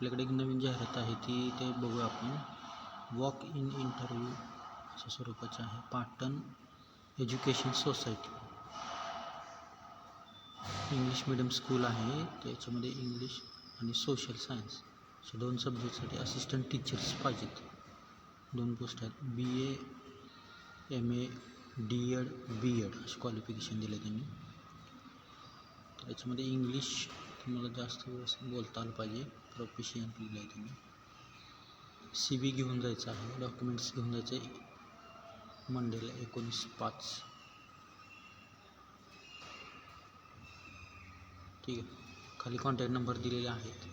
आपल्याकडे एक नवीन जाहिरात आहे ती ते बघूया आपण. वॉक इन इंटरव्ह्यू अशा स्वरूपाचे आहे. Patan education society English medium school आहे. त्याच्यामध्ये इंग्लिश आणि सोशल सायन्स अशा 2 सब्जेक्टसाठी असिस्टंट टीचर्स पाहिजेत. 2 पोस्ट आहेत. BA MA D.Ed B.Ed असे क्वालिफिकेशन दिले त्यांनी. तर याच्यामध्ये इंग्लिश तुम्हाला जास्त वेळेस बोलता आलं पाहिजे, प्रोफिशियंट लिहिलं आहे त्यांनी. CV घेऊन जायचं आहे. डॉक्युमेंट्स घेऊन जायचे मंडेला 19/5. ठीक आहे. खाली कॉन्टॅक्ट नंबर दिलेले आहेत.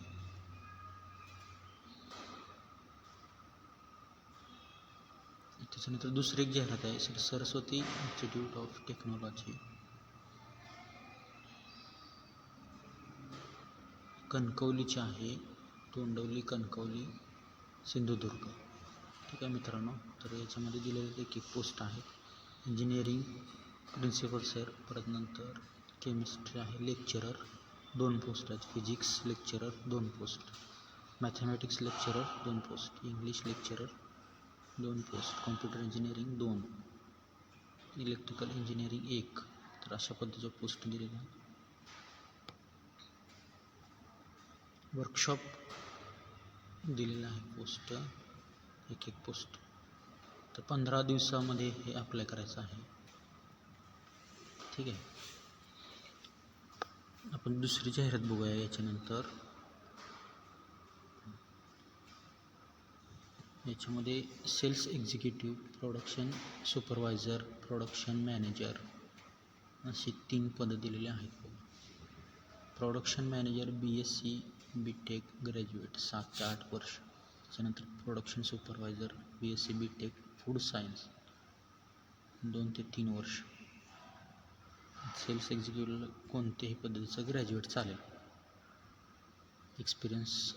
त्याच्यानंतर दुसरी एक जाहिरात आहे Shri Saraswati institute of technology कणकवलीची आहे. तोंडवली कणकवली सिंधुदुर्ग. ठीक आहे मित्रांनो. तर याच्यामध्ये दिलेले एक पोस्ट आहे. इंजिनिअरिंग प्रिन्सिपल सर, परत नंतर केमिस्ट्री आहे लेक्चरर 2 पोस्ट आहेत. Physics lecturer 2 post, mathematics lecturer 2 post, English lecturer 2 post, computer engineering 2, electrical engineering 1. तर अशा पद्धतीच्या पोस्ट दिलेल्या आहेत. वर्कशॉप दिलेला आहे पोस्ट, एक पोस्ट. तर 15 दिवसामध्ये हे अप्लाय करायचं आहे. ठीक आहे. आपण दुसरी जाहिरात बघूया याच्यानंतर. याच्यामध्ये sales executive, production supervisor, production manager अशी 3 पदं दिलेली आहेत. Production manager BSc BTech graduate 7 ते 8 वर्ष. त्याच्यानंतर production supervisor BSc BTech food science 2 ते 3 वर्ष. सेल्स एक्झिक्युटिव्ह कोणत्याही पद्धतीचं ग्रॅज्युएट चालेल. एक्सपिरियन्स